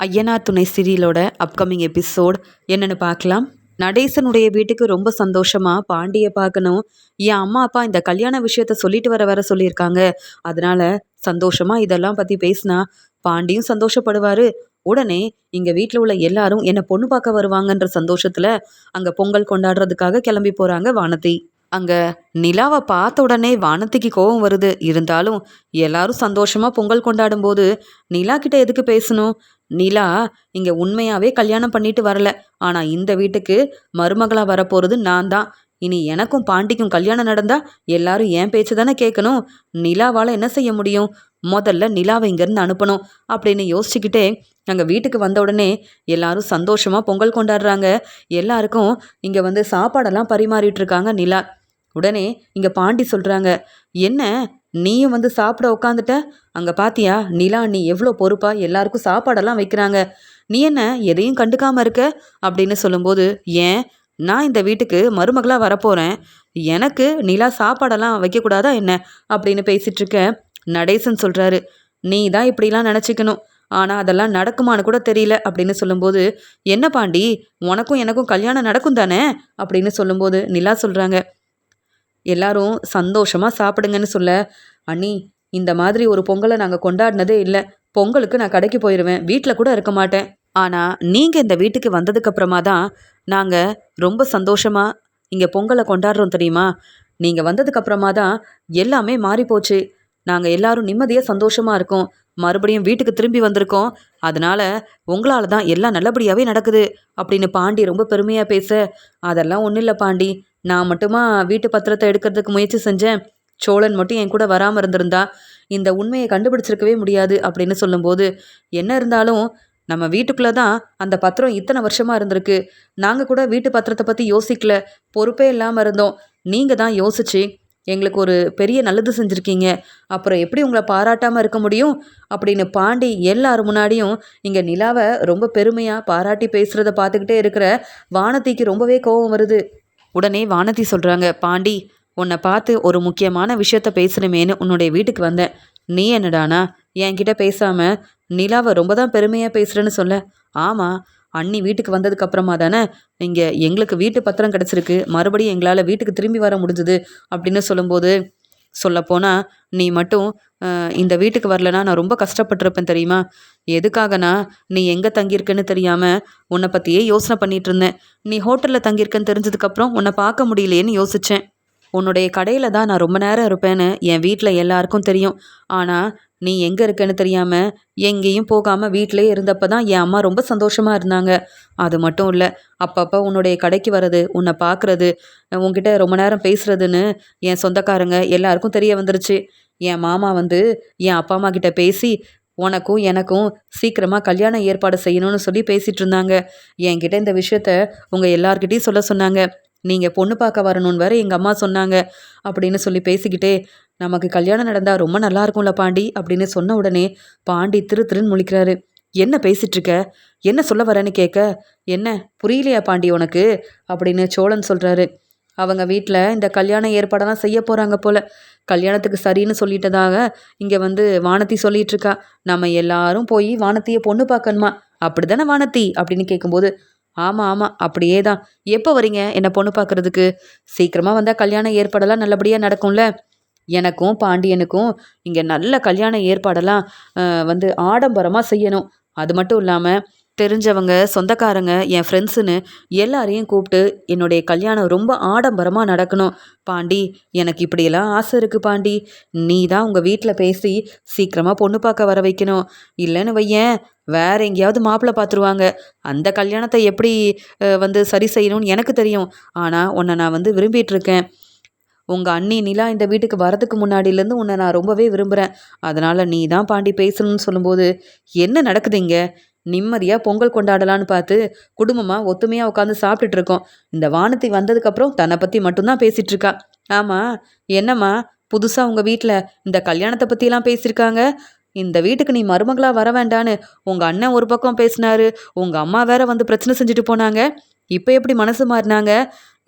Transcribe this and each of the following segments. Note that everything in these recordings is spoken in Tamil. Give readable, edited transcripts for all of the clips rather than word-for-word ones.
ஐயனார் துணை சீரியலோட அப்கமிங் எபிசோட் என்னன்னு பார்க்கலாம். நடேசனுடைய வீட்டுக்கு ரொம்ப சந்தோஷமா பாண்டியை பார்க்கணும், என் அம்மா அப்பா இந்த கல்யாண விஷயத்த சொல்லிட்டு வர சொல்லியிருக்காங்க, அதனால சந்தோஷமா இதெல்லாம் பத்தி பேசினா பாண்டியும் சந்தோஷப்படுவாரு. உடனே இங்க வீட்டில் உள்ள எல்லாரும் என்ன பொண்ணு பார்க்க வருவாங்கன்ற சந்தோஷத்துல அங்க பொங்கல் கொண்டாடுறதுக்காக கிளம்பி போறாங்க வானதி. அங்க நிலாவை பார்த்த உடனே வானதிக்கு கோபம் வருது. இருந்தாலும் எல்லாரும் சந்தோஷமா பொங்கல் கொண்டாடும் போது நிலா கிட்ட எதுக்கு பேசணும்? நிலா இங்க உண்மையாவே கல்யாணம் பண்ணிட்டு வரல. ஆனா இந்த வீட்டுக்கு மருமகளா வரப்போறது நான் தான். இனி எனக்கும் பாண்டிக்கும் கல்யாணம் நடந்தா எல்லாரும் என் பேச்சு தானே கேட்கணும். நிலாவால என்ன செய்ய முடியும்? முதல்ல நிலாவை இங்கேருந்து அனுப்பணும் அப்படின்னு யோசிச்சுக்கிட்டே அங்கே வீட்டுக்கு வந்த உடனே எல்லாரும் சந்தோஷமா பொங்கல் கொண்டாடுறாங்க. எல்லாருக்கும் இங்கே வந்து சாப்பாடெல்லாம் பரிமாறிட்டு இருக்காங்க நிலா. உடனே இங்க பாண்டி சொல்றாங்க, என்ன நீயும் வந்து சாப்பிட உட்காந்துட்ட? அங்க பாத்தியா நிலா நீ எவ்வளோ பொறுப்பா எல்லாருக்கும் சாப்பாடெல்லாம் வைக்கிறாங்க, நீ என்ன எதையும் கண்டுக்காம இருக்க அப்படின்னு சொல்லும்போது, ஏன் நான் இந்த வீட்டுக்கு மருமகளா வரப்போறேன், எனக்கு நிலா சாப்பாடெல்லாம் வைக்கக்கூடாதா என்ன அப்படின்னு பேசிட்டு இருக்க. நடேசன் சொல்றாரு, நீ தான் இப்படிலாம் நினச்சிக்கணும், ஆனால் அதெல்லாம் நடக்குமான்னு கூட தெரியல அப்படின்னு சொல்லும்போது, என்ன பாண்டி உனக்கும் எனக்கும் கல்யாணம் நடக்கும் தானே அப்படின்னு சொல்லும்போது நிலா சொல்றாங்க, எல்லாரும் சந்தோஷமாக சாப்பிடுங்கன்னு சொல்ல, அண்ணி இந்த மாதிரி ஒரு பொங்கலை நாங்கள் கொண்டாடினதே இல்லை, பொங்கலுக்கு நான் கடைக்கு போயிடுவேன், வீட்டில் கூட இருக்க மாட்டேன், ஆனால் நீங்கள் இந்த வீட்டுக்கு வந்ததுக்கு அப்புறமா தான் நாங்கள் ரொம்ப சந்தோஷமாக இங்கே பொங்கலை கொண்டாடுறோம் தெரியுமா? நீங்கள் வந்ததுக்கு அப்புறமா தான் எல்லாமே மாறிப்போச்சு, நாங்கள் எல்லாரும் நிம்மதியாக சந்தோஷமாக இருக்கோம், மறுபடியும் வீட்டுக்கு திரும்பி வந்திருக்கோம், அதனால் உங்களால் தான் எல்லாம் நல்லபடியாகவே நடக்குது அப்படின்னு பாண்டி ரொம்ப பெருமையாக பேச, அதெல்லாம் ஒன்றும் இல்லை பாண்டி, நான் மட்டுமா வீட்டு பத்திரத்தை எடுக்கிறதுக்கு முயற்சி செஞ்சேன், சோழன் மட்டும் என் கூட வராமல் இருந்திருந்தா இந்த உண்மையை கண்டுபிடிச்சிருக்கவே முடியாது அப்படின்னு சொல்லும்போது, என்ன இருந்தாலும் நம்ம வீட்டுக்குள்ளே தான் அந்த பத்திரம் இத்தனை வருஷமாக இருந்திருக்கு, நாங்கள் கூட வீட்டு பத்திரத்தை பற்றி யோசிக்கல, பொறுப்பே இல்லாமல் இருந்தோம், நீங்கள் தான் யோசிச்சு எங்களுக்கு ஒரு பெரிய நல்லது செஞ்சுருக்கீங்க, அப்புறம் எப்படி உங்களை பாராட்டாமல் இருக்க முடியும் அப்படின்னு பாண்டி எல்லாரும் முன்னாடியும் இங்கே நிலாவை ரொம்ப பெருமையாக பாராட்டி பேசுகிறத பார்த்துக்கிட்டே இருக்கிற வானதிக்கு ரொம்பவே கோபம் வருது. உடனே வானதி சொல்கிறாங்க, பாண்டி உன்னை பார்த்து ஒரு முக்கியமான விஷயத்த பேசணுமேனு உன்னுடைய வீட்டுக்கு வந்தேன், நீ என்னடானா என்கிட்ட பேசாமல் நிலாவை ரொம்ப தான் பெருமையாக பேசுகிறேன்னு சொல்ல. ஆமாம், அண்ணி வீட்டுக்கு வந்ததுக்கு அப்புறமா தானே இங்கே எங்களுக்கு வீட்டு பத்திரம் கிடச்சிருக்கு, மறுபடியும் எங்களால் வீட்டுக்கு திரும்பி வர முடிஞ்சுது அப்படின்னு சொல்லும்போது, சொல்லப்போனால் நீ மட்டும் இந்த வீட்டுக்கு வரலனா நான் ரொம்ப கஷ்டப்பட்டிருப்பேன் தெரியுமா, எதுக்காகனா நீ எங்கே தங்கியிருக்கேன்னு தெரியாமல் உன்னை பற்றியே யோசனை பண்ணிகிட்டு இருந்தேன், நீ ஹோட்டலில் தங்கியிருக்கேன்னு தெரிஞ்சதுக்கப்புறம் உன்னை பார்க்க முடியலையேன்னு யோசித்தேன், உன்னுடைய கடையில் தான் நான் ரொம்ப நேரம் இருப்பேன்னு என் வீட்டில் எல்லாருக்கும் தெரியும், ஆனால் நீ எங்கே இருக்கேன்னு தெரியாமல் எங்கேயும் போகாமல் வீட்டிலே இருந்தப்போ தான் என் அம்மா ரொம்ப சந்தோஷமாக இருந்தாங்க, அது மட்டும் இல்லை அப்பப்போ உன்னுடைய கடைக்கு வர்றது, உன்னை பார்க்குறது, உன்கிட்ட ரொம்ப நேரம் பேசுகிறதுன்னு என் சொந்தக்காரங்க எல்லாருக்கும் தெரிய வந்துருச்சு, என் மாமா வந்து என் அப்பா அம்மா கிட்ட பேசி உனக்கும் எனக்கும் சீக்கிரமாக கல்யாணம் ஏற்பாடு செய்யணும்னு சொல்லி பேசிகிட்டு இருந்தாங்க, என்கிட்ட இந்த விஷயத்த உங்கள் எல்லார்கிட்டையும் சொல்ல சொன்னாங்க, நீங்கள் பொண்ணு பார்க்க வரணும்னு வேற எங்கள் அம்மா சொன்னாங்க அப்படின்னு சொல்லி பேசிக்கிட்டே, நமக்கு கல்யாணம் நடந்தால் ரொம்ப நல்லா இருக்கும்ல பாண்டி அப்படின்னு சொன்ன உடனே பாண்டி திருன்னு முழிக்கிறாரு. என்ன பேசிகிட்ருக்க, என்ன சொல்ல வரேன்னு கேட்க, என்ன புரியலையா பாண்டி உனக்கு அப்படின்னு சோழன் சொல்கிறாரு. அவங்க வீட்டில் இந்த கல்யாண ஏற்பாடெல்லாம் செய்ய போகிறாங்க போல், கல்யாணத்துக்கு சரின்னு சொல்லிட்டதாக இங்கே வந்து வானதி சொல்லிட்டு இருக்கா, நம்ம எல்லாரும் போய் வானதியை பொண்ணு பார்க்கணுமா, அப்படி தானே வானதி அப்படின்னு கேட்கும்போது, ஆமாம் ஆமாம் அப்படியே தான், எப்போ வரீங்க என்னை பொண்ணு பார்க்குறதுக்கு, சீக்கிரமாக வந்தால் கல்யாண ஏற்பாடெல்லாம் நல்லபடியாக நடக்கும்ல, எனக்கும் பாண்டியனுக்கும் இங்கே நல்ல கல்யாண ஏற்பாடெல்லாம் வந்து ஆடம்பரமாக செய்யணும், அது மட்டும் இல்லாமல் தெரிஞ்சவங்க சொந்தக்காரங்க என் ஃப்ரெண்ட்ஸுன்னு எல்லாரையும் கூப்பிட்டு என்னுடைய கல்யாணம் ரொம்ப ஆடம்பரமாக நடக்கணும் பாண்டி, எனக்கு இப்படியெல்லாம் ஆசை இருக்குது பாண்டி, நீ தான் உங்கள் வீட்டில் பேசி சீக்கிரமாக பொண்ணு பார்க்க வர வைக்கணும், இல்லைன்னு வையேன் வேற எங்கேயாவது மாப்பிள்ளை பார்த்துருவாங்க, அந்த கல்யாணத்தை எப்படி வந்து சரி செய்யணும்னு எனக்கு தெரியும், ஆனால் உன்னை நான் வந்து விரும்பிகிட்டு இருக்கேன், உங்கள் அண்ணி நிலா இந்த வீட்டுக்கு வரதுக்கு முன்னாடியிலேருந்து உன்னை நான் ரொம்பவே விரும்புகிறேன், அதனால் நீ தான் பாண்டி பேசணும்னு சொல்லும்போது, என்ன நடக்குது இங்கே, நிம்மதியாக பொங்கல் கொண்டாடலான்னு பார்த்து குடும்பமாக ஒத்துமையாக உட்காந்து சாப்பிட்டுட்டு இருக்கோம், இந்த வானதி வந்ததுக்கப்புறம் தன்னை பற்றி மட்டும்தான் பேசிகிட்டு இருக்கா, ஆமாம் என்னம்மா புதுசாக உங்கள் வீட்டில் இந்த கல்யாணத்தை பற்றியெல்லாம் பேசியிருக்காங்க, இந்த வீட்டுக்கு நீ மருமகளாக வர வேண்டான்னு உங்கள் அண்ணன் ஒரு பக்கம் பேசினாரு, உங்கள் அம்மா வேற வந்து பிரச்சனை செஞ்சுட்டு போனாங்க, இப்போ எப்படி மனசு மாறினாங்க,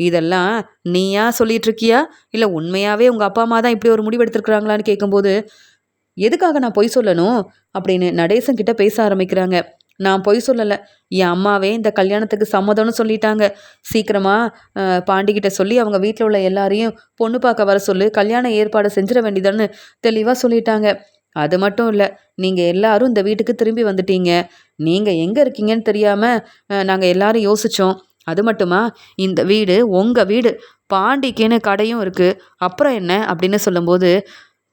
இதெல்லாம் நீயா சொல்லிட்டு இருக்கியா, இல்லை உண்மையாகவே உங்கள் அப்பா அம்மா தான் இப்படி ஒரு முடிவு எடுத்துருக்குறாங்களான்னு கேட்கும்போது, எதுக்காக நான் பொய் சொல்லணும் அப்படின்னு நடேசன் கிட்ட பேச ஆரம்பிக்கிறாங்க. நான் பொய் சொல்லலை. என் அம்மாவே இந்த கல்யாணத்துக்கு சம்மதம்னு சொல்லிட்டாங்க. சீக்கிரமா பாண்டிகிட்ட சொல்லி அவங்க வீட்டில் உள்ள எல்லாரையும் பொண்ணு பார்க்க வர சொல்லு, கல்யாண ஏற்பாடு செஞ்சிட வேண்டியதான்னு தெளிவாக சொல்லிட்டாங்க. அது மட்டும் இல்லை, நீங்கள் எல்லாரும் இந்த வீட்டுக்கு திரும்பி வந்துட்டீங்க. நீங்கள் எங்கே இருக்கீங்கன்னு தெரியாமல் நாங்கள் எல்லாரும் யோசித்தோம். அது மட்டுமா, இந்த வீடு உங்கள் வீடு, பாண்டிக்குன்னு கடையும் இருக்குது, அப்புறம் என்ன அப்படின்னு சொல்லும்போது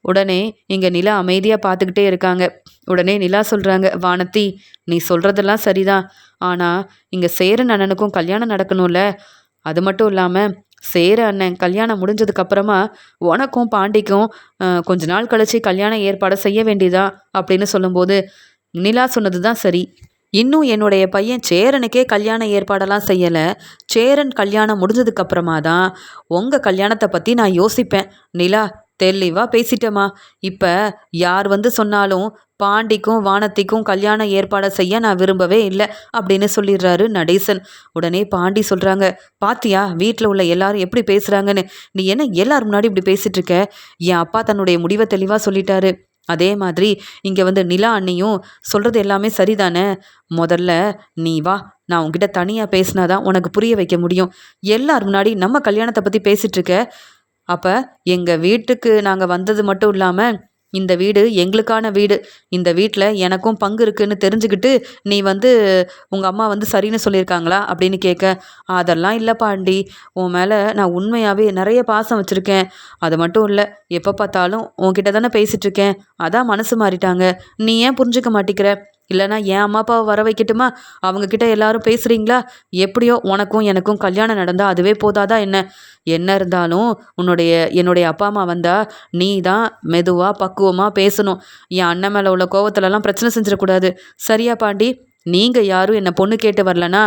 உடனே இங்கே நிலா அமைதியாக பார்த்துக்கிட்டே இருக்காங்க. உடனே நிலா சொல்கிறாங்க, வானதி நீ சொல்கிறதெல்லாம் சரிதான், ஆனால் இங்கே சேரன் அண்ணனுக்கும் கல்யாணம் நடக்கணும்ல. அது மட்டும் இல்லாமல் சேர அண்ணன் கல்யாணம் முடிஞ்சதுக்கப்புறமா உனக்கும் பாண்டிக்கும் கொஞ்ச நாள் கழிச்சு கல்யாணம் ஏற்பாடு செய்ய வேண்டியதா அப்படின்னு சொல்லும்போது நிலா சொன்னது தான் சரி. இன்னும் என்னுடைய பையன் சேரனுக்கே கல்யாண ஏற்பாடெல்லாம் செய்யலை. சேரன் கல்யாணம் முடிஞ்சதுக்கப்புறமா தான் உங்கள் கல்யாணத்தை பற்றி நான் யோசிப்பேன். நிலா தெளிவாக பேசிட்டேம்மா. இப்போ யார் வந்து சொன்னாலும் பாண்டிக்கும் வானத்திக்கும் கல்யாண ஏற்பாடை செய்ய நான் விரும்பவே இல்லை அப்படின்னு சொல்லிடுறாரு நடேசன். உடனே பாண்டி சொல்கிறாங்க, பாத்தியா வீட்டில் உள்ள எல்லாரும் எப்படி பேசுகிறாங்கன்னு. நீ என்ன எல்லாரும் முன்னாடி இப்படி பேசிகிட்டு இருக்க? என் அப்பா தன்னுடைய முடிவை தெளிவாக சொல்லிட்டாரு. அதே மாதிரி இங்கே வந்து நிலா அண்ணியும் சொல்கிறது எல்லாமே சரிதானே. முதல்ல நீ வா, நான் உங்ககிட்ட தனியாக பேசினாதான் உனக்கு புரிய வைக்க முடியும். எல்லார் முன்னாடி நம்ம கல்யாணத்தை பற்றி பேசிகிட்ருக்க. அப்போ எங்கள் வீட்டுக்கு நாங்கள் வந்தது மட்டும் இல்லாமல் இந்த வீடு எங்களுக்கான வீடு. இந்த வீட்டில் எனக்கும் பங்கு இருக்குன்னு தெரிஞ்சுக்கிட்டு நீ வந்து உங்கள் அம்மா வந்து சரின்னு சொல்லியிருக்காங்களா அப்படின்னு கேட்க, அதெல்லாம் இல்லை பாண்டி, உன் மேலே நான் உண்மையாகவே நிறைய பாசம் வச்சுருக்கேன். அது மட்டும் இல்லை, எப்போ பார்த்தாலும் உன்கிட்ட தானே பேசிகிட்ருக்கேன், அதான் மனசு மாறிட்டாங்க. நீ ஏன் புரிஞ்சுக்க மாட்டிக்கிற? இல்லைனா என் அம்மா அப்பாவை வர வைக்கட்டுமா? அவங்கக்கிட்ட எல்லாரும் பேசுகிறீங்களா? எப்படியோ உனக்கும் எனக்கும் கல்யாணம் நடந்தால் அதுவே போதாதா என்ன? என்ன இருந்தாலும் என்னுடைய அப்பா அம்மா வந்தால் நீ தான் மெதுவாக பக்குவமாக பேசணும். என் அண்ணன் மேலே உள்ள கோவத்துலலாம் பிரச்சனை செஞ்சிடக்கூடாது. சரியா பாண்டி? நீங்கள் யாரும் என்னை பொண்ணு கேட்டு வரலனா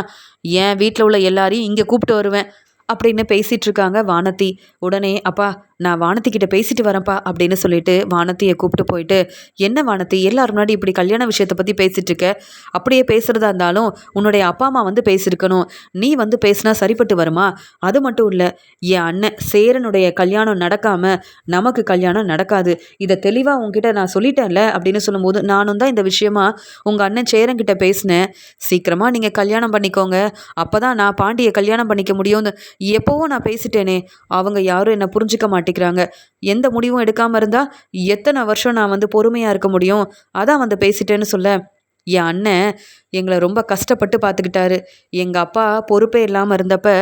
என் வீட்டில் உள்ள எல்லாரையும் இங்கே கூப்பிட்டு வருவேன் அப்படின்னு பேசிகிட்டு இருக்காங்க வானதி. உடனே அப்பா நான் வானத்திக்கிட்ட பேசிட்டு வரேன்ப்பா அப்படின்னு சொல்லிட்டு வானத்தியை கூப்பிட்டு போயிட்டு, என்ன வானதி எல்லாரும் முன்னாடி இப்படி கல்யாண விஷயத்தை பற்றி பேசிகிட்டு இருக்க? அப்படியே பேசுகிறதா இருந்தாலும் உன்னுடைய அப்பா அம்மா வந்து பேசியிருக்கணும். நீ வந்து பேசினா சரிப்பட்டு வருமா? அது மட்டும் இல்லை, என் அண்ணன் சேரனுடைய கல்யாணம் நடக்காமல் நமக்கு கல்யாணம் நடக்காது. இதை தெளிவாக உங்ககிட்ட நான் சொல்லிட்டேன்ல அப்படின்னு சொல்லும்போது, நானும் தான் இந்த விஷயமா உங்கள் அண்ணன் சேரன்கிட்ட பேசினேன். சீக்கிரமாக நீங்கள் கல்யாணம் பண்ணிக்கோங்க, அப்போ தான் நான் பாண்டியை கல்யாணம் பண்ணிக்க முடியும்னு எப்போவும் நான் பேசிட்டேனே. அவங்க யாரும் என்னை புரிஞ்சிக்க மாட்டேங்கிறாங்க. எந்த முடிவும் எடுக்காமல் இருந்தால் எத்தனை வருஷம் நான் வந்து பொறுமையாக இருக்க முடியும்? அதான் வந்து பேசிட்டேன்னு சொல்ல, என் அண்ணன் எங்களை ரொம்ப கஷ்டப்பட்டு பார்த்துக்கிட்டாரு. எங்கள் அப்பா பொறுப்பே இல்லாமல் இருந்தப்ப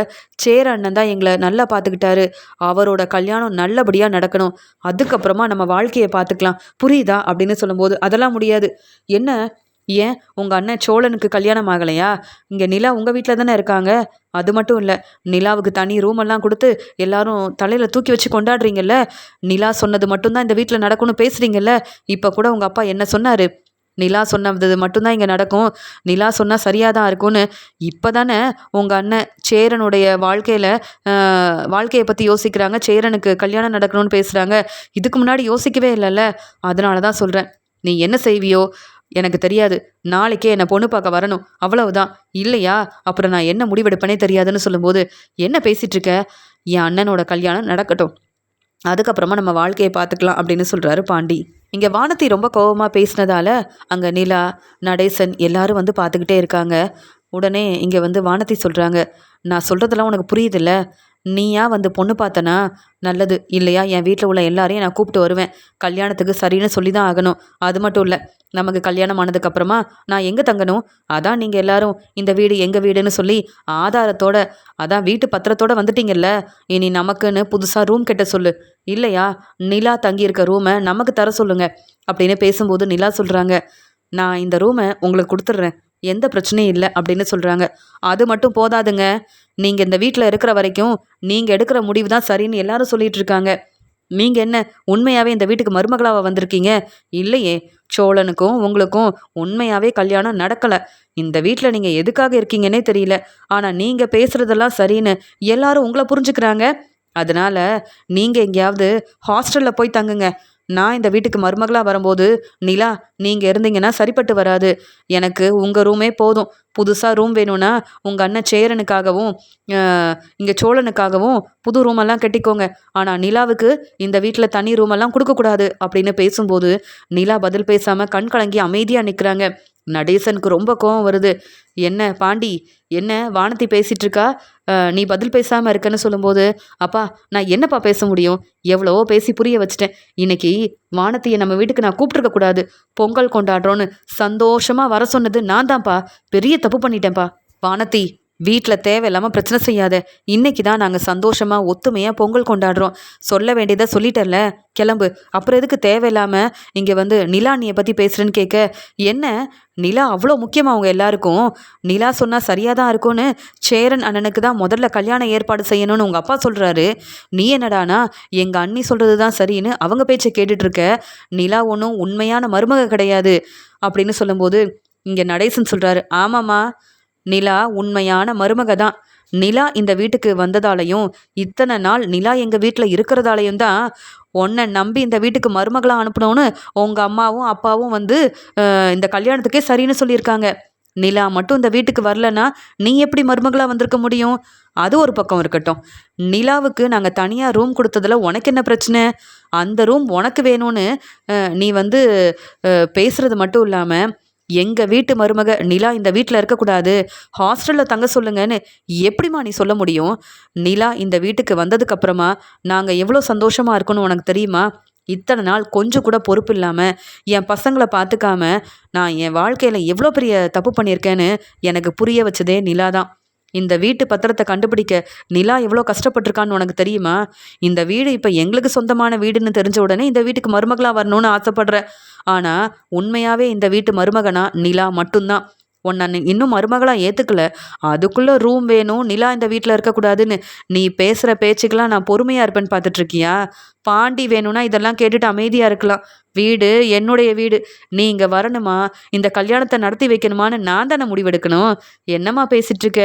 சேர அண்ணன் தான் எங்களை நல்லா பார்த்துக்கிட்டாரு. அவரோட கல்யாணம் நல்லபடியாக நடக்கணும், அதுக்கப்புறமா நம்ம வாழ்க்கையை பார்த்துக்கலாம், புரியுதா அப்படின்னு சொல்லும்போது, அதெல்லாம் முடியாது. என்ன, ஏன் உங்கள் அண்ணன் சோழனுக்கு கல்யாணம் ஆகலையா? இங்கே நிலா உங்கள் வீட்டில் தானே இருக்காங்க. அது மட்டும் இல்லை, நிலாவுக்கு தனி ரூமெல்லாம் கொடுத்து எல்லாரும் தலையில் தூக்கி வச்சு கொண்டாடுறீங்கல்ல. நிலா சொன்னது மட்டும்தான் இந்த வீட்டில் நடக்கும்னு பேசுகிறீங்கல்ல. இப்போ கூட உங்கள் அப்பா என்ன சொன்னார்? நிலா சொன்னது மட்டும்தான் இங்கே நடக்கும், நிலா சொன்னால் சரியாக தான் இருக்கும்னு. இப்போ தானே உங்கள் அண்ணன் சேரனுடைய வாழ்க்கையை பற்றி யோசிக்கிறாங்க, சேரனுக்கு கல்யாணம் நடக்கணும்னு பேசுகிறாங்க. இதுக்கு முன்னாடி யோசிக்கவே இல்லைல்ல. அதனால தான் சொல்கிறேன், நீ என்ன செய்வியோ எனக்கு தெரியாது. நாளைக்கே என்னை பொண்ணு பார்க்க வரணும், அவ்வளவுதான். இல்லையா அப்புறம் நான் என்ன முடிவெடுப்பனே தெரியாதுன்னு சொல்லும்போது, என்ன பேசிகிட்டு இருக்க? என் அண்ணனோட கல்யாணம் நடக்கட்டும், அதுக்கப்புறமா நம்ம வாழ்க்கையை பார்த்துக்கலாம் அப்படின்னு சொல்கிறாரு பாண்டி. இங்கே வானதி ரொம்ப கோபமாக பேசினதால அங்கே நிலா நடேசன் எல்லாரும் வந்து பார்த்துக்கிட்டே இருக்காங்க. உடனே இங்கே வந்து வானதி சொல்கிறாங்க, நான் சொல்கிறதெல்லாம் உனக்கு புரியுதில்ல. நீயா வந்து பொண்ணு பார்த்தனா நல்லது, இல்லையா என் வீட்டில் உள்ள எல்லாரையும் நான் கூப்பிட்டு வருவேன். கல்யாணத்துக்கு சரின்னு சொல்லி தான் ஆகணும். அது மட்டும் இல்லை, நமக்கு கல்யாணம் ஆனதுக்கப்புறமா நான் எங்கே தங்கணும்? அதான் நீங்கள் எல்லாரும் இந்த வீடு எங்கள் வீடுன்னு சொல்லி ஆதாரத்தோட, அதான் வீட்டு பத்திரத்தோடு வந்துட்டீங்கல்ல. இனி நமக்குன்னு புதுசாக ரூம் கட்ட சொல்லு, இல்லையா நிலா தங்கியிருக்க ரூமை நமக்கு தர சொல்லுங்க அப்படின்னு பேசும்போது நிலா சொல்கிறாங்க, நான் இந்த ரூமை உங்களுக்கு கொடுத்துட்றேன், எந்த பிரச்சனையும் இல்லை அப்படின்னு சொல்கிறாங்க. அது மட்டும் போதாதுங்க, நீங்கள் இந்த வீட்டில் இருக்கிற வரைக்கும் நீங்கள் எடுக்கிற முடிவு தான் சரின்னு எல்லாரும் சொல்லிட்டு இருக்காங்க. நீங்கள் என்ன உண்மையாகவே இந்த வீட்டுக்கு மருமகளாக வந்திருக்கீங்க? இல்லையே, சோழனுக்கும் உங்களுக்கும் உண்மையாகவே கல்யாணம் நடக்கலை. இந்த வீட்டில் நீங்கள் எதுக்காக இருக்கீங்கன்னே தெரியல. ஆனால் நீங்கள் பேசுகிறதெல்லாம் சரின்னு எல்லாரும் உங்களை புரிஞ்சுக்கிறாங்க. அதனால் நீங்கள் எங்கேயாவது ஹாஸ்டலில் போய் தங்குங்க. நான் இந்த வீட்டுக்கு மருமகளாக வரும்போது நிலா நீங்கள் இருந்தீங்கன்னா சரிப்பட்டு வராது. எனக்கு உங்கள் ரூமே போதும். புதுசாக ரூம் வேணும்னா உங்கள் அண்ணன் சேரனுக்காகவும் இங்கே சோழனுக்காகவும் புது ரூமெல்லாம் கட்டிக்கோங்க. ஆனால் நிலாவுக்கு இந்த வீட்டில் தனி ரூமெல்லாம் கொடுக்கக்கூடாது அப்படின்னு பேசும்போது நிலா பதில் பேசாமல் கண் கலங்கி அமைதியாக நிற்கிறாங்க. நடேசனுக்கு ரொம்ப கோவம் வருது. என்ன பாண்டி, என்ன வானதி பேசிட்டு இருக்கா, நீ பதில் பேசாமல் இருக்கன்னு சொல்லும்போது, அப்பா நான் என்னப்பா பேச முடியும், எவ்வளவோ பேசி புரிய வச்சுட்டேன். இன்னைக்கு வானதியை நம்ம வீட்டுக்கு நான் கூப்பிட்டுருக்க கூடாது, பொங்கல் கொண்டாடுறோன்னு சந்தோஷமாக வர சொன்னது நான் தான்ப்பா, பெரிய தப்பு பண்ணிட்டேன்ப்பா. வானதி, வீட்டில் தேவையில்லாமல் பிரச்சனை செய்யாத. இன்னைக்கு தான் நாங்கள் சந்தோஷமாக ஒத்துமையாக பொங்கல் கொண்டாடுறோம். சொல்ல வேண்டியதை சொல்லிட்டல, கிளம்பு. அப்புறம் எதுக்கு தேவையில்லாமல் இங்கே வந்து நிலா நீயை பற்றி பேசுகிறேன்னு கேட்க, என்ன நிலா அவ்வளோ முக்கியமாக அவங்க எல்லாருக்கும்? நிலா சொன்னால் சரியாக தான் இருக்கும்னு சேரன் அண்ணனுக்கு தான் முதல்ல கல்யாணம் ஏற்பாடு செய்யணும்னு உங்கள் அப்பா சொல்கிறாரு. நீ என்னடானா எங்கள் அண்ணி சொல்கிறது தான் சரின்னு அவங்க பேச்சை கேட்டுட்ருக்க. நிலா ஒன்றும் உண்மையான மருமக கிடையாது அப்படின்னு சொல்லும்போது இங்கே நடேசன் சொல்கிறாரு, ஆமாம்மா, நிலா உண்மையான மருமக தான். நிலா இந்த வீட்டுக்கு வந்ததாலையும் இத்தனை நாள் நிலா எங்கள் வீட்டில் இருக்கிறதாலையும் தான் உன்னை நம்பி இந்த வீட்டுக்கு மருமகளாக அனுப்பணும்னு உங்கள் அம்மாவும் அப்பாவும் வந்து இந்த கல்யாணத்துக்கே சரின்னு சொல்லியிருக்காங்க. நிலா மட்டும் இந்த வீட்டுக்கு வரலன்னா நீ எப்படி மருமகளாக வந்திருக்க முடியும்? அது ஒரு பக்கம் இருக்கட்டும், நிலாவுக்கு நாங்கள் தனியாக ரூம் கொடுத்ததில் உனக்கு என்ன பிரச்சனை? அந்த ரூம் உனக்கு வேணும்னு நீ வந்து பேசுகிறது மட்டும் இல்லாமல் எங்கள் வீட்டு மருமக நிலா இந்த வீட்டில் இருக்கக்கூடாது, ஹாஸ்டலில் தங்க சொல்லுங்கன்னு எப்படிம்மா நீ சொல்ல முடியும்? நிலா இந்த வீட்டுக்கு வந்ததுக்கப்புறமா நாங்கள் எவ்வளோ சந்தோஷமாக இருக்கணும் உனக்கு தெரியுமா? இத்தனை நாள் கொஞ்சம் கூட பொறுப்பு இல்லாமல் என் பசங்களை பார்த்துக்காம நான் என் வாழ்க்கையில் எவ்வளோ பெரிய தப்பு பண்ணியிருக்கேன்னு எனக்கு புரிய வச்சதே நிலா தான். இந்த வீட்டு பத்திரத்தை கண்டுபிடிக்க நிலா எவ்வளோ கஷ்டப்பட்டிருக்கான்னு உனக்கு தெரியுமா? இந்த வீடு இப்போ எங்களுக்கு சொந்தமான வீடுன்னு தெரிஞ்ச உடனே இந்த வீட்டுக்கு மருமகளாக வரணும்னு ஆசைப்படுற. ஆனால் உண்மையாகவே இந்த வீட்டு மருமகனா நிலா மட்டும்தான். உன்னை இன்னும் மருமகளாக ஏற்றுக்கல, அதுக்குள்ளே ரூம் வேணும், நிலா இந்த வீட்டில் இருக்கக்கூடாதுன்னு நீ பேசுகிற பேச்சுக்கெல்லாம் நான் பொறுமையாக இருப்பேன்னு பார்த்துட்ருக்கியா? பாண்டி வேணும்னா இதெல்லாம் கேட்டுட்டு அமைதியாக இருக்கலாம். வீடு என்னுடைய வீடு, நீ இங்கே வரணுமா, இந்த கல்யாணத்தை நடத்தி வைக்கணுமான்னு நான் தானே முடிவெடுக்கணும். என்னம்மா பேசிகிட்ருக்க?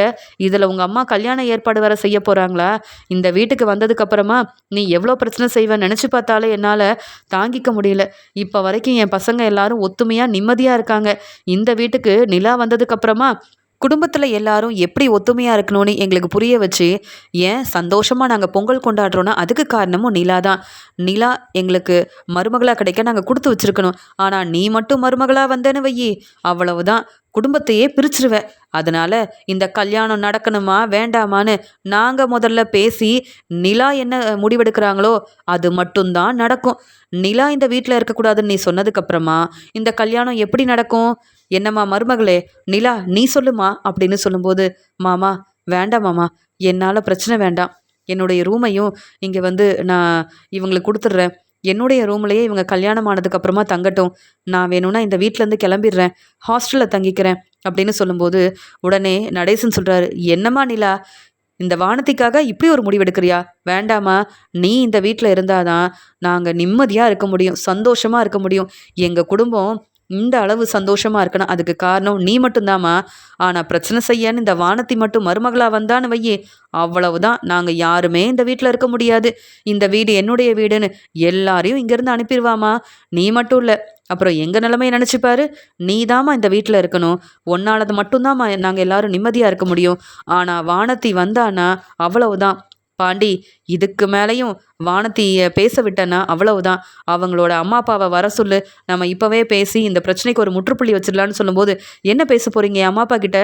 இதில் உங்கள் அம்மா கல்யாண ஏற்பாடு வர செய்ய போகிறாங்களா? இந்த வீட்டுக்கு வந்ததுக்கப்புறமா நீ எவ்வளோ பிரச்சனை செய்வேன்னு நினச்சி பார்த்தாலே என்னால் தாங்கிக்க முடியல. இப்போ வரைக்கும் என் பசங்க எல்லாரும் ஒத்துமையாக நிம்மதியாக இருக்காங்க. இந்த வீட்டுக்கு நிலா வந்ததுக்கப்புறமா குடும்பத்தில் எல்லாரும் எப்படி ஒத்துமையாக இருக்கணும்னு எங்களுக்கு புரிய வச்சு ஏன் சந்தோஷமாக நாங்கள் பொங்கல் கொண்டாடுறோன்னா அதுக்கு காரணமும் நிலா தான். நிலா எங்களுக்கு மருமகளாக கிடைக்க நாங்கள் கொடுத்து வச்சுருக்கணும். ஆனால் நீ மட்டும் மருமகளாக வந்தேன்னு வையி, அவ்வளவுதான், குடும்பத்தையே பிரிச்சிருவேன். அதனால் இந்த கல்யாணம் நடக்கணுமா வேண்டாமான்னு நாங்கள் முதல்ல பேசி நிலா என்ன முடிவெடுக்கிறாங்களோ அது மட்டும்தான் நடக்கும். நிலா இந்த வீட்டில் இருக்கக்கூடாதுன்னு நீ சொன்னதுக்கப்புறமா இந்த கல்யாணம் எப்படி நடக்கும்? என்னம்மா மருமகளே, நிலா நீ சொல்லுமா அப்படின்னு சொல்லும்போது, மாமா வேண்டாம் மாமா, என்னால் பிரச்சனை வேண்டாம். என்னுடைய ரூமையும் இங்கே வந்து நான் இவங்களுக்கு கொடுத்துட்றேன். என்னுடைய ரூம்லேயே இவங்க கல்யாணம் ஆனதுக்கப்புறமா தங்கட்டும். நான் வேணும்னா இந்த வீட்டிலேருந்து கிளம்பிடுறேன், ஹாஸ்டலில் தங்கிக்கிறேன் அப்படின்னு சொல்லும்போது உடனே நடேசன் சொல்கிறாரு, என்னம்மா நிலா, இந்த வானதிக்காக இப்படி ஒரு முடிவெடுக்கிறியா? வேண்டாமா, நீ இந்த வீட்டில் இருந்தாதான் நாங்கள் நிம்மதியாக இருக்க முடியும், சந்தோஷமாக இருக்க முடியும். எங்கள் குடும்பம் இந்த அளவு சந்தோஷமாக இருக்கணும், அதுக்கு காரணம் நீ மட்டும்தாம்மா. ஆனால் பிரச்சனை செய்யன்னு இந்த வானதி மட்டும் மருமகளாக வந்தான்னு வையே, அவ்வளவுதான், நாங்கள் யாருமே இந்த வீட்டில் இருக்க முடியாது. இந்த வீடு என்னுடைய வீடுன்னு எல்லாரையும் இங்கேருந்து அனுப்பிடுவாமா. நீ மட்டும் இல்லை, அப்புறம் எங்கள் நிலைமையை நினச்சிப்பாரு. நீ தாம்மா இந்த வீட்டில் இருக்கணும், ஒன்னாலது மட்டும்தாம்மா நாங்கள் எல்லாரும் நிம்மதியாக இருக்க முடியும். ஆனால் வானதி வந்தானா அவ்வளவுதான் பாண்டி, இதுக்கு மேலேயும் வானதியை பேச விட்டேன்னா அவ்வளவுதான். அவங்களோட அம்மா அப்பாவை வர சொல்லு, நம்ம இப்போவே பேசி இந்த பிரச்சனைக்கு ஒரு முற்றுப்புள்ளி வச்சிடலான்னு சொல்லும்போது, என்ன பேச போகிறீங்க என் அம்மா அப்பா கிட்ட?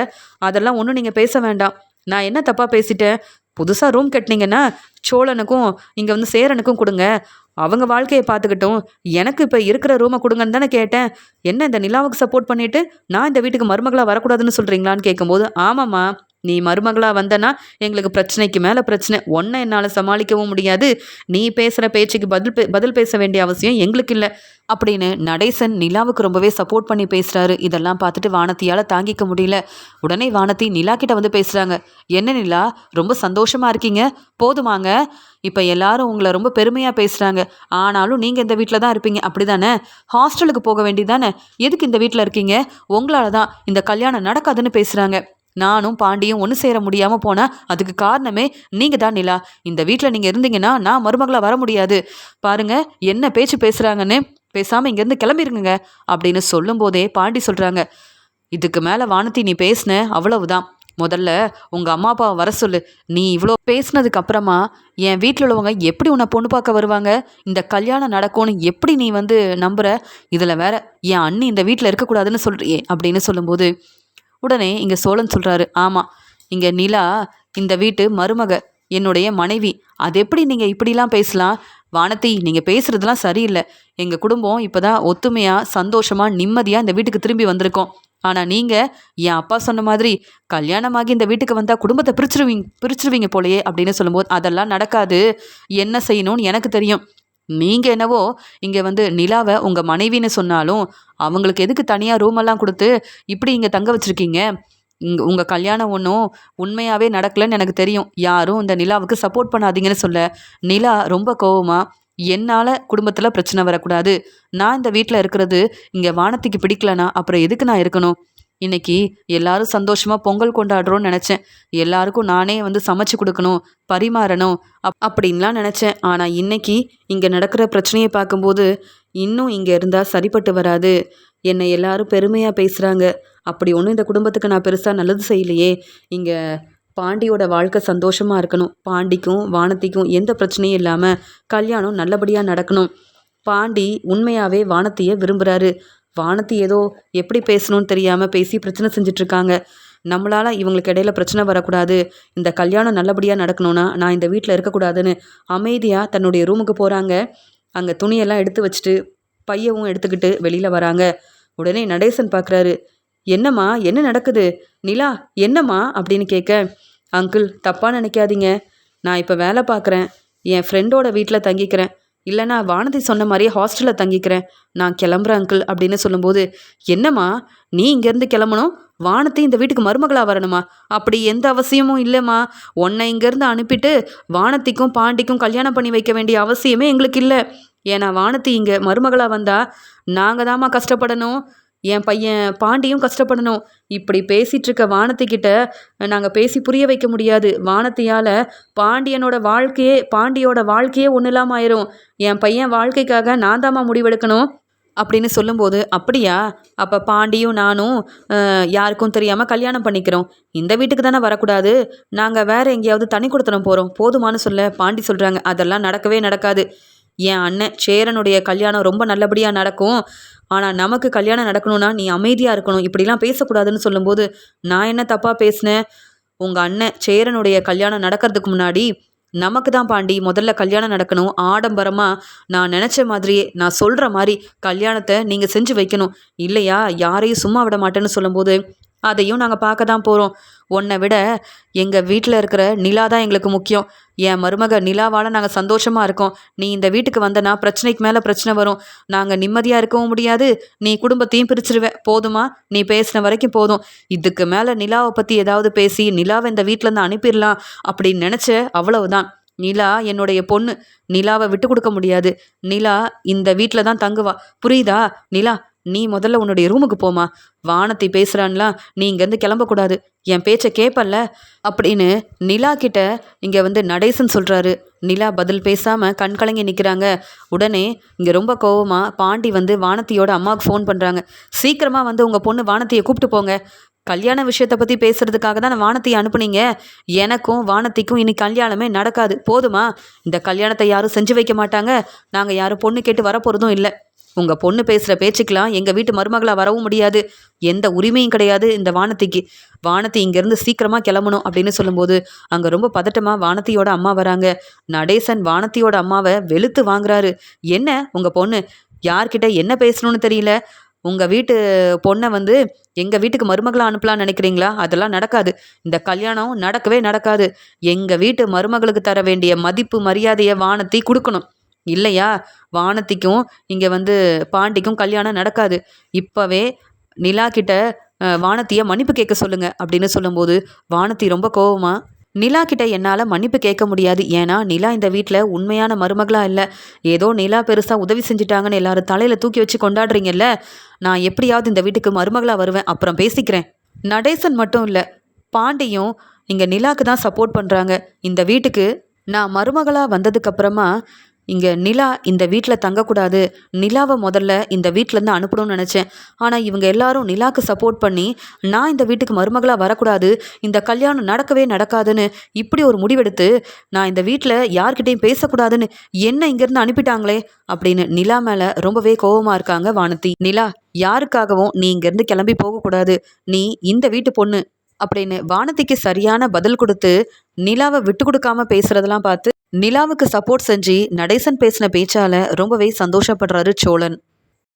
அதெல்லாம் ஒன்றும் நீங்கள் பேச வேண்டாம். நான் என்ன தப்பாக பேசிட்டேன்? புதுசாக ரூம் கட்டினீங்கன்னா சோழனுக்கும் இங்கே வந்து சேரனுக்கும் கொடுங்க, அவங்க வாழ்க்கையை பார்த்துக்கிட்டும். எனக்கு இப்போ இருக்கிற ரூமை கொடுங்கன்னு தானே கேட்டேன். என்ன இந்த நிலாவுக்கு சப்போர்ட் பண்ணிவிட்டு நான் இந்த வீட்டுக்கு மருமகளாக வரக்கூடாதுன்னு சொல்கிறீங்களான்னு கேட்கும்போது, ஆமாம்மா, நீ மருமகளாக வந்தனா எங்களுக்கு பிரச்சனைக்கு மேலே பிரச்சனை. ஒன்றை என்னால் சமாளிக்கவும் முடியாது, நீ பேசுகிற பேச்சுக்கு பதில் பேச வேண்டிய அவசியம் எங்களுக்கு இல்லை அப்படின்னு நடேசன் நிலாவுக்கு ரொம்பவே சப்போர்ட் பண்ணி பேசுகிறாரு. இதெல்லாம் பார்த்துட்டு வானதியால் தாங்கிக்க முடியல. உடனே வானதி நிலா கிட்ட வந்து பேசுகிறாங்க, என்ன நிலா, ரொம்ப சந்தோஷமாக இருக்கீங்க, போதுமாங்க? இப்போ எல்லாரும் உங்களை ரொம்ப பெருமையாக பேசுகிறாங்க, ஆனாலும் நீங்கள் இந்த வீட்டில் தான் இருப்பீங்க அப்படி தானே? ஹாஸ்டலுக்கு போக வேண்டியதானே? எதுக்கு இந்த வீட்டில் இருக்கீங்க? உங்களால் தான் இந்த கல்யாணம் நடக்காதுன்னு பேசுகிறாங்க. நானும் பாண்டியும் ஒன்று சேர முடியாமல் போனால் அதுக்கு காரணமே நீங்கள் தான் நிலா. இந்த வீட்டில் நீங்கள் இருந்தீங்கன்னா நான் மருமகளாக வர முடியாது. பாருங்க என்ன பேச்சு பேசுகிறாங்கன்னு, பேசாமல் இங்கேருந்து கிளம்பிருங்க அப்படின்னு சொல்லும்போதே பாண்டி சொல்கிறாங்க, இதுக்கு மேலே வானதி நீ பேசின அவ்வளவுதான், முதல்ல உங்கள் அம்மா அப்பாவை வர சொல்லு. நீ இவ்வளோ பேசுனதுக்கு அப்புறமா என் வீட்டில் உள்ளவங்க எப்படி உன்னை பொண்ணு பார்க்க வருவாங்க? இந்த கல்யாணம் நடக்கும்னு எப்படி நீ வந்து நம்புற? இதில் வேற என் அண்ணி இந்த வீட்டில் இருக்கக்கூடாதுன்னு சொல்றியே அப்படின்னு சொல்லும்போது உடனே இங்கே சோழன் சொல்கிறாரு, ஆமாம், இங்கே நிலா இந்த வீட்டு மருமக, என்னுடைய மனைவி. அது எப்படி நீங்கள் இப்படிலாம் பேசலாம்? வானதி, நீங்கள் பேசுகிறதுலாம் சரியில்லை. எங்கள் குடும்பம் இப்போ தான் ஒத்துமையாக சந்தோஷமாக நிம்மதியாக இந்த வீட்டுக்கு திரும்பி வந்திருக்கோம். ஆனால் நீங்கள் என் அப்பா சொன்ன மாதிரி கல்யாணமாகி இந்த வீட்டுக்கு வந்தால் குடும்பத்தை பிரிச்சிருவீங்க போலையே அப்படின்னு சொல்லும்போது, அதெல்லாம் நடக்காது. என்ன செய்யணும்னு எனக்கு தெரியும். நீங்கள் என்னவோ இங்கே வந்து நிலாவை உங்கள் மனைவின்னு சொன்னாலும் அவங்களுக்கு எதுக்கு தனியாக ரூமெல்லாம் கொடுத்து இப்படி இங்கே தங்க வச்சுருக்கீங்க? உங்கள் கல்யாணம் ஒன்றும் உண்மையாகவே நடக்கலைன்னு எனக்கு தெரியும். யாரும் இந்த நிலாவுக்கு சப்போர்ட் பண்ணாதீங்கன்னு சொல்ல, நிலா ரொம்ப கோவமாக, என்னால் குடும்பத்தில் பிரச்சனை வரக்கூடாது. நான் இந்த வீட்டில் இருக்கிறது இங்கே வானத்துக்கு பிடிக்கலனா அப்புறம் எதுக்கு நான் இருக்கணும்? இன்னைக்கு எல்லாரும் சந்தோஷமாக பொங்கல் கொண்டாடுறோன்னு நினச்சேன். எல்லாருக்கும் நானே வந்து சமைச்சு கொடுக்கணும், பரிமாறணும் அப்படின்லாம் நினச்சேன். ஆனால் இன்னைக்கு இங்கே நடக்கிற பிரச்சனையை பார்க்கும்போது இன்னும் இங்கே இருந்தால் சரிப்பட்டு வராது. என்னை எல்லாரும் பெருமையாக பேசுகிறாங்க. அப்படி ஒன்றும் இந்த குடும்பத்துக்கு நான் பெருசாக நல்லது செய்யலையே. இங்கே பாண்டியோட வாழ்க்கை சந்தோஷமாக இருக்கணும். பாண்டிக்கும் வானத்திக்கும் எந்த பிரச்சனையும் இல்லாமல் கல்யாணம் நல்லபடியாக நடக்கணும். பாண்டி உண்மையாகவே வானத்தியை விரும்புகிறாரு. வானத்தி ஏதோ எப்படி பேசணும்னு தெரியாமல் பேசி பிரச்சனை செஞ்சிட்ருக்காங்க. நம்மளால் இவங்களுக்கு இடையில பிரச்சனை வரக்கூடாது, இந்த கல்யாணம் நல்லபடியாக நடக்கணும்னா நான் இந்த வீட்டில் இருக்கக்கூடாதுன்னு அமைதியாக தன்னுடைய ரூமுக்கு போகிறாங்க. அங்கே துணியெல்லாம் எடுத்து வச்சுட்டு பையவும் எடுத்துக்கிட்டு வெளியில் வராங்க. உடனே நடேசன் பார்க்குறாரு. என்னம்மா, என்ன நடக்குது? நிலா என்னம்மா அப்படின்னு கேட்க, அங்கிள் தப்பாக நினைக்காதீங்க, நான் இப்போ வேலை பார்க்குறேன், என் ஃப்ரெண்டோட வீட்டில் தங்கிக்கிறேன், இல்லைனா வானதி சொன்ன மாதிரியே ஹாஸ்டலில் தங்கிக்கிறேன், நான் கிளம்புறேன் அங்கிள் அப்படின்னு சொல்லும்போது, என்னம்மா நீ இங்கேருந்து கிளம்பணும், வானத்தை இந்த வீட்டுக்கு மருமகளாக வரணுமா? அப்படி எந்த அவசியமும் இல்லைம்மா. உன்னை இங்கேருந்து அனுப்பிட்டு வானத்திக்கும் பாண்டிக்கும் கல்யாணம் பண்ணி வைக்க வேண்டிய அவசியமே எங்களுக்கு இல்லை. ஏன்னா வானத்தி இங்கே மருமகளாக வந்தால் நாங்கள் தாம்மா கஷ்டப்படணும், என் பையன் பாண்டியும் கஷ்டப்படணும். இப்படி பேசிகிட்டு இருக்க வானத்திக்கிட்ட நாங்கள் பேசி புரிய வைக்க முடியாது. வானத்தியால் பாண்டியோட வாழ்க்கையே ஒன்றும் இல்லாமல் ஆயிரும். என் பையன் வாழ்க்கைக்காக நான் தாம்மா முடிவெடுக்கணும் அப்படின்னு சொல்லும்போது, அப்படியா, அப்போ பாண்டியும் நானும் யாருக்கும் தெரியாமல் கல்யாணம் பண்ணிக்கிறோம். இந்த வீட்டுக்கு தானே வரக்கூடாது, நாங்கள் வேறு எங்கேயாவது தனி கொடுத்தனம் போகிறோம் போதுமானு சொல்ல பாண்டி சொல்கிறாங்க, அதெல்லாம் நடக்கவே நடக்காது. என் அண்ணன் சேரனுடைய கல்யாணம் ரொம்ப நல்லபடியாக நடக்கும். ஆனால் நமக்கு கல்யாணம் நடக்கணும்னா நீ அமைதியாக இருக்கணும், இப்படிலாம் பேசக்கூடாதுன்னு சொல்லும்போது, நான் என்ன தப்பாக பேசினேன்? உங்கள் அண்ணன் சேரனுடைய கல்யாணம் நடக்கிறதுக்கு முன்னாடி நமக்கு தான் பாண்டி முதல்ல கல்யாணம் நடக்கணும். ஆடம்பரமாக நான் நினச்ச மாதிரியே நான் சொல்கிற மாதிரி கல்யாணத்தை நீங்கள் செஞ்சு வைக்கணும். இல்லையா யாரையும் சும்மா விட மாட்டேன்னு சொல்லும்போது, அதையும் நாங்கள் பார்க்க தான் போகிறோம். உன்னை விட எங்கள் வீட்டில் இருக்கிற நிலா தான் எங்களுக்கு முக்கியம். என் மருமக நிலாவால் நாங்கள் சந்தோஷமாக இருக்கோம். நீ இந்த வீட்டுக்கு வந்தனா பிரச்சனைக்கு மேலே பிரச்சனை வரும். நாங்கள் நிம்மதியாக இருக்கவும் முடியாது, நீ குடும்பத்தையும் பிரிச்சிருவேன். போதுமா? நீ பேசின வரைக்கும் போதும். இதுக்கு மேலே நிலாவை பற்றி ஏதாவது பேசி நிலாவை இந்த வீட்டிலேருந்து அனுப்பிடலாம் அப்படின்னு நினச்ச, அவ்வளவுதான். நிலா என்னுடைய பொண்ணு, நிலாவை விட்டு கொடுக்க முடியாது. நிலா இந்த வீட்டில் தான் தங்குவா, புரியுதா? நிலா நீ முதல்ல உன்னுடைய ரூமுக்கு போமா. வானத்தை பேசுகிறான்லாம், நீ இங்கேருந்து கிளம்பக்கூடாது, என் பேச்சை கேட்பல்ல அப்படின்னு நிலா கிட்ட இங்கே வந்து நடேசன் சொல்கிறாரு. நிலா பதில் பேசாமல் கண் கலங்கி நிற்கிறாங்க. உடனே இங்கே ரொம்ப கோவமாக பாண்டி வந்து வானத்தியோட அம்மாவுக்கு ஃபோன் பண்ணுறாங்க. சீக்கிரமாக வந்து உங்கள் பொண்ணு வானத்தியை கூப்பிட்டு போங்க. கல்யாண விஷயத்தை பற்றி பேசுகிறதுக்காக தான் வானத்தியை அனுப்புனீங்க. எனக்கும் வானத்திக்கும் இனி கல்யாணமே நடக்காது, போதுமா? இந்த கல்யாணத்தை யாரும் செஞ்சு வைக்க மாட்டாங்க, நாங்கள் யாரும் பொண்ணு கேட்டு வரப்போகிறதும் இல்லை. உங்கள் பொண்ணு பேசுகிற பேச்சுக்கெலாம் எங்கள் வீட்டு மருமகளாக வரவும் முடியாது, எந்த உரிமையும் கிடையாது இந்த வானத்திக்கு. வானத்தி இங்கேருந்து சீக்கிரமாக கிளம்பணும் அப்படின்னு சொல்லும்போது அங்கே ரொம்ப பதட்டமாக வானத்தியோட அம்மா வராங்க. நடேசன் வானத்தியோட அம்மாவை வெளுத்து வாங்குறாரு. என்ன உங்கள் பொண்ணு யார்கிட்ட என்ன பேசணும்னு தெரியல, உங்கள் வீட்டு பொண்ணை வந்து எங்கள் வீட்டுக்கு மருமகளாக அனுப்பலான்னு நினைக்கிறீங்களா? அதெல்லாம் நடக்காது, இந்த கல்யாணம் நடக்கவே நடக்காது. எங்கள் வீட்டு மருமகளுக்கு தர வேண்டிய மதிப்பு மரியாதையை வானத்தி கொடுக்கணும், இல்லையா வானத்திக்கும் இங்கே வந்து பாண்டிக்கும் கல்யாணம் நடக்காது. இப்போவே நிலா கிட்ட வானத்தியை மன்னிப்பு கேட்க சொல்லுங்க அப்படின்னு சொல்லும்போது வானத்தி ரொம்ப கோவமா, நிலா கிட்ட என்னால் மன்னிப்பு கேட்க முடியாது, ஏன்னா நிலா இந்த வீட்டில் உண்மையான மருமகளாக இல்லை, ஏதோ நிலா பெருசாக உதவி செஞ்சுட்டாங்கன்னு எல்லாரும் தலையில் தூக்கி வச்சு கொண்டாடுறீங்கல்ல, நான் எப்படியாவது இந்த வீட்டுக்கு மருமகளாக வருவேன், அப்புறம் பேசிக்கிறேன். நடேசன் மட்டும் இல்லை, பாண்டியும் இங்கே நிலாக்கு தான் சப்போர்ட் பண்ணுறாங்க. இந்த வீட்டுக்கு நான் மருமகளாக வந்ததுக்கப்புறமா இங்க நிலா இந்த வீட்ல தங்கக்கூடாது. நிலாவ முதல்ல இந்த வீட்லேருந்து அனுப்பணும்னு நெனச்சேன். ஆனா இவங்க எல்லாரும் நிலாக்கு சப்போர்ட் பண்ணி, நான் இந்த வீட்டுக்கு மருமகளா வரக்கூடாது. இந்த கல்யாணம் நடக்கவே நடக்காதுன்னு இப்படி ஒரு முடிவெடுத்து, நான் இந்த வீட்ல யார்கிட்டயும் பேசக்கூடாதுன்னு என்ன இங்கேருந்து அனுப்பிட்டாங்களே! அப்படின்னு நிலா மேல ரொம்பவே கோவமா இருக்காங்க வானதி. நிலா, யாருக்காகவும் நீ இங்கேருந்து கிளம்பி போகக்கூடாது. நீ இந்த வீட்டு பொண்ணு. அப்படின்னு வானதிக்கு சரியான பதில் குடுத்து, நிலாவ விட்டு குடுக்காம பேசுறதெல்லாம் பார்த்து நிலாவுக்கு சப்போர்ட் செஞ்சு நடேசன் பேசின பேச்சால ரொம்பவே சந்தோஷப்படுறாரு சோழன்.